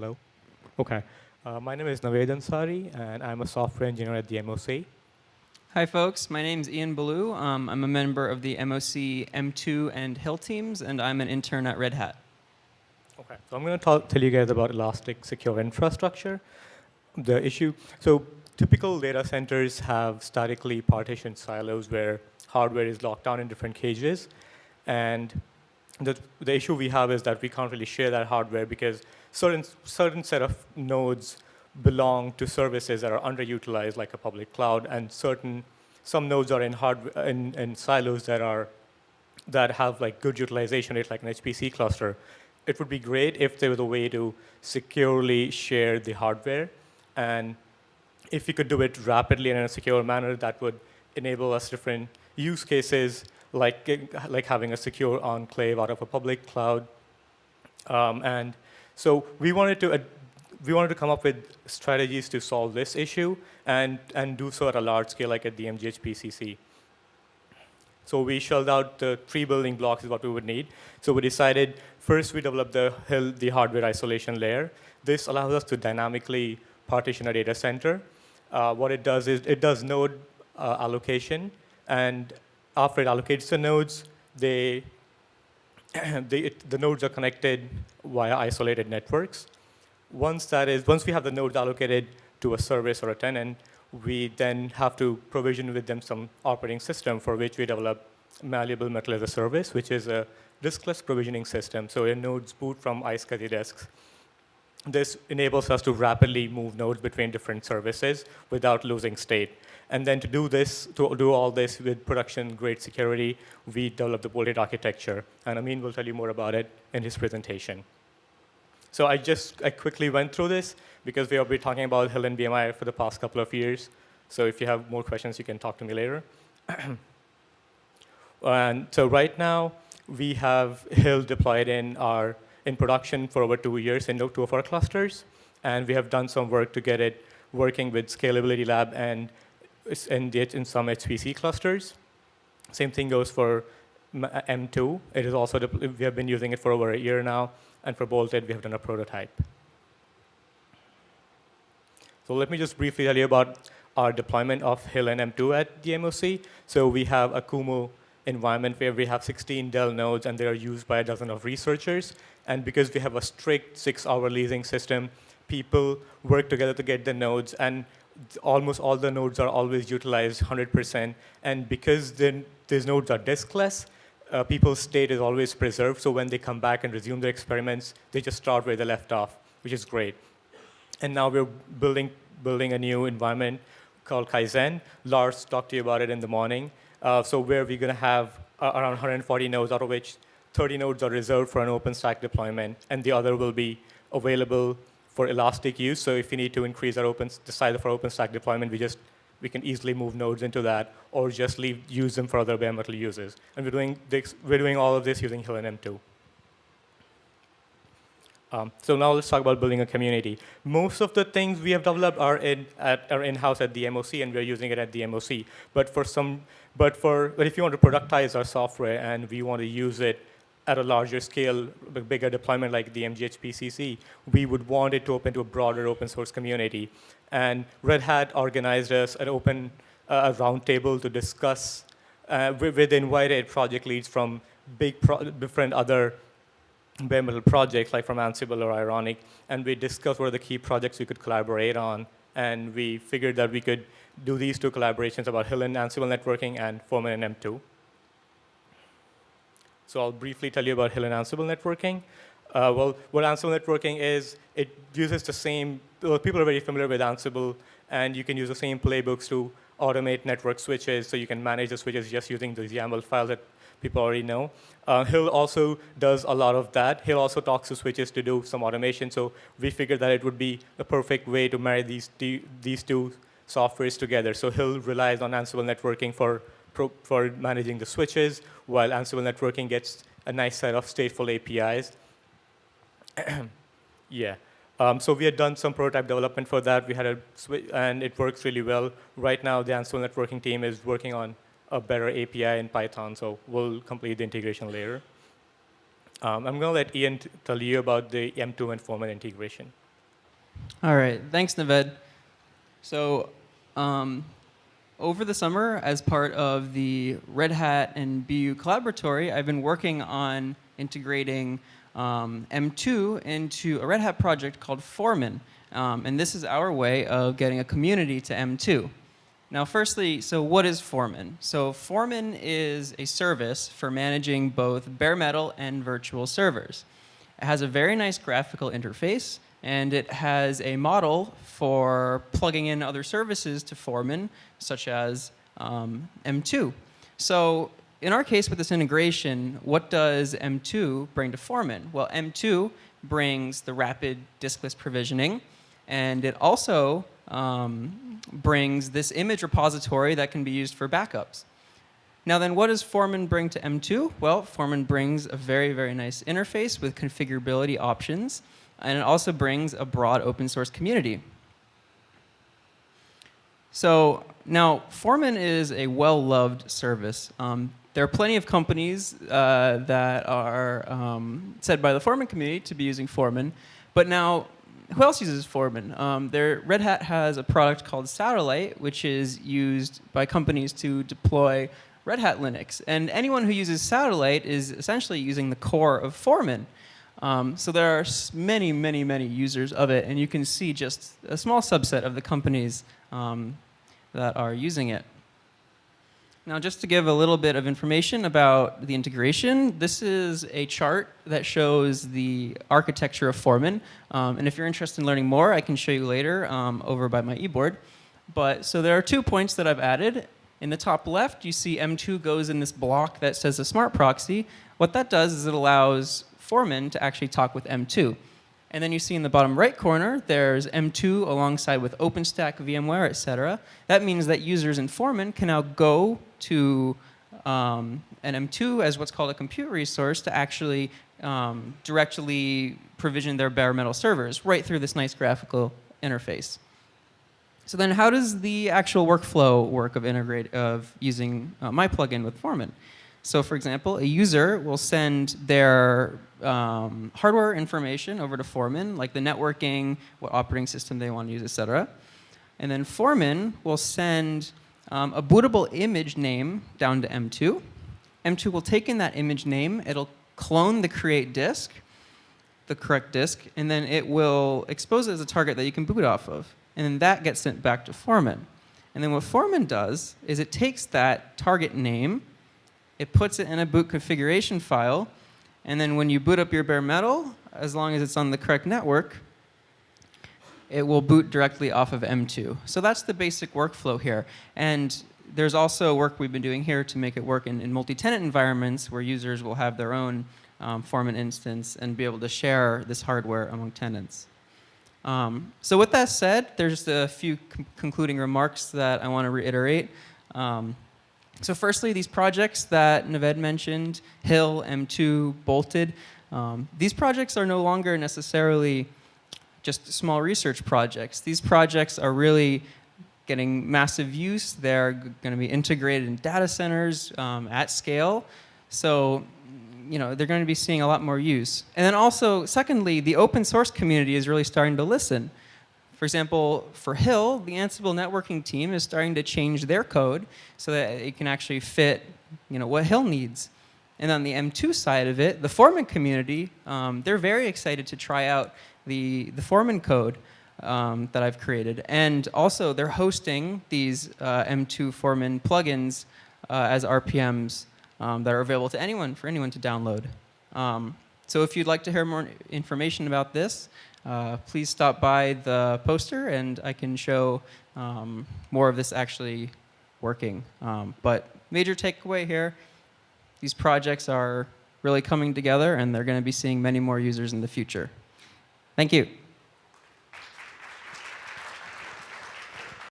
Hello. Okay. My name is Naved Ansari, and I'm a software engineer at the MOC. Hi, folks. My name's Ian Ballou. I'm a member of the MOC M2 and Hill teams, and I'm an intern at Red Hat. Okay. So I'm going to tell you guys about Elastic Secure Infrastructure. The issue, so typical data centers have statically partitioned silos where hardware is locked down in different cages. And the issue we have is that we can't really share that hardware because certain set of nodes belong to services that are underutilized, like a public cloud, and some nodes are in silos that have like good utilization rate, like an HPC cluster. It would be great if there was a way to securely share the hardware, and if we could do it rapidly and in a secure manner, that would enable us different use cases, like having a secure enclave out of a public cloud. And so we wanted to come up with strategies to solve this issue and do so at a large scale, like at the MGHPCC. So we shelled out the 3 building blocks is what we would need. So we decided first we developed the hardware isolation layer. This allows us to dynamically partition a data center. What it does is it does node allocation, and after it allocates the nodes, the nodes are connected via isolated networks. Once we have the nodes allocated to a service or a tenant, we then have to provision with them some operating system for which we develop Malleable Metal as a Service, which is a diskless provisioning system. So your nodes boot from iSCSI disks. This enables us to rapidly move nodes between different services without losing state. And then to do all this with production-grade security, we developed the bolted architecture. And Amin will tell you more about it in his presentation. So I quickly went through this because we have been talking about Hill and BMI for the past couple of years. So if you have more questions, you can talk to me later. And so right now, we have Hill deployed in production for over 2 years in 2 of our clusters. And we have done some work to get it working with Scalability Lab and in some HPC clusters. Same thing goes for M2. It is also we have been using it for over a year now. And for Bolted, we have done a prototype. So let me just briefly tell you about our deployment of Hill and M2 at the MOC. So we have a Kumu environment where we have 16 Dell nodes, and they are used by a dozen of researchers. And because we have a strict 6-hour leasing system, people work together to get the nodes, and almost all the nodes are always utilized 100%. And because these nodes are diskless, people's state is always preserved, so when they come back and resume their experiments, they just start where they left off, which is great. And now we're building a new environment called Kaizen. Lars talked to you about it in the morning. So where we're going to have around 140 nodes, out of which 30 nodes are reserved for an OpenStack deployment, and the other will be available for elastic use. So if we need to increase the size of our OpenStack deployment, we can easily move nodes into that, or just use them for other bare metal uses. And we're doing all of this using Hill and M2. So now let's talk about building a community. Most of the things we have developed are in-house at the MOC, and we're using it at the MOC. But if you want to productize our software and we want to use it at a larger scale, a bigger deployment like the MGHPCC, we would want it to open to a broader open source community. And Red Hat organized us a roundtable to discuss with invited project leads from different other bare metal projects, like from Ansible or Ironic, and we discussed what are the key projects we could collaborate on. And we figured that we could do these 2 collaborations about Hill and Ansible networking and Foreman and M2. So I'll briefly tell you about Hill and Ansible networking. Well, what Ansible networking is, it uses the same, people are very familiar with Ansible, and you can use the same playbooks to automate network switches, so you can manage the switches just using the YAML file that people already know. Hill also does a lot of that. Hill also talks to switches to do some automation, so we figured that it would be a perfect way to marry these 2 softwares together. So Hill relies on Ansible networking for managing the switches, while Ansible networking gets a nice set of stateful APIs. Yeah. So we had done some prototype development for that. We had and it works really well. Right now, the Ansible networking team is working on a better API in Python, so we'll complete the integration later. I'm going to let Ian tell you about the M2 and Foreman integration. All right, thanks, Naved. So, over the summer, as part of the Red Hat and BU Collaboratory, I've been working on integrating M2 into a Red Hat project called Foreman. And this is our way of getting a community to M2. Now, firstly, so what is Foreman? So Foreman is a service for managing both bare metal and virtual servers. It has a very nice graphical interface, and it has a model for plugging in other services to Foreman, such as M2. So in our case with this integration, what does M2 bring to Foreman? Well, M2 brings the rapid diskless provisioning, and it also brings this image repository that can be used for backups. Now then, what does Foreman bring to M2? Well, Foreman brings a very, very nice interface with configurability options, and it also brings a broad open source community. So now, Foreman is a well-loved service. There are plenty of companies that are said by the Foreman community to be using Foreman, but now, who else uses Foreman? Red Hat has a product called Satellite, which is used by companies to deploy Red Hat Linux. And anyone who uses Satellite is essentially using the core of Foreman. So there are many, many, many users of it, and you can see just a small subset of the companies that are using it. Now, just to give a little bit of information about the integration, this is a chart that shows the architecture of Foreman. And if you're interested in learning more, I can show you later over by my e-board. So there are 2 points that I've added. In the top left, you see M2 goes in this block that says a smart proxy. What that does is it allows Foreman to actually talk with M2. And then you see in the bottom right corner, there's M2 alongside with OpenStack, VMware, etc. That means that users in Foreman can now go to an M2 as what's called a compute resource to actually directly provision their bare metal servers right through this nice graphical interface. So then how does the actual workflow work of using my plugin with Foreman? So for example, a user will send their hardware information over to Foreman, like the networking, what operating system they want to use, etc. And then Foreman will send a bootable image name down to M2. M2 will take in that image name, it'll clone the create disk, the correct disk, and then it will expose it as a target that you can boot off of. And then that gets sent back to Foreman. And then what Foreman does is it takes that target name, it puts it in a boot configuration file, and then when you boot up your bare metal, as long as it's on the correct network, it will boot directly off of M2. So that's the basic workflow here. And there's also work we've been doing here to make it work in multi-tenant environments where users will have their own Foreman instance and be able to share this hardware among tenants. So with that said, there's a few concluding remarks that I want to reiterate. So firstly, these projects that Naved mentioned, Hill, M2, Bolted, these projects are no longer necessarily just small research projects. These projects are really getting massive use. They're going to be integrated in data centers at scale. So they're going to be seeing a lot more use. And then also, secondly, the open source community is really starting to listen. For example, for Hill, the Ansible networking team is starting to change their code so that it can actually fit what Hill needs. And on the M2 side of it, the Foreman community, they're very excited to try out the Foreman code that I've created. And also, they're hosting these M2 Foreman plugins as RPMs that are available to anyone, for anyone to download. So if you'd like to hear more information about this, please stop by the poster and I can show more of this actually working. But major takeaway here, these projects are really coming together and they're going to be seeing many more users in the future. Thank you.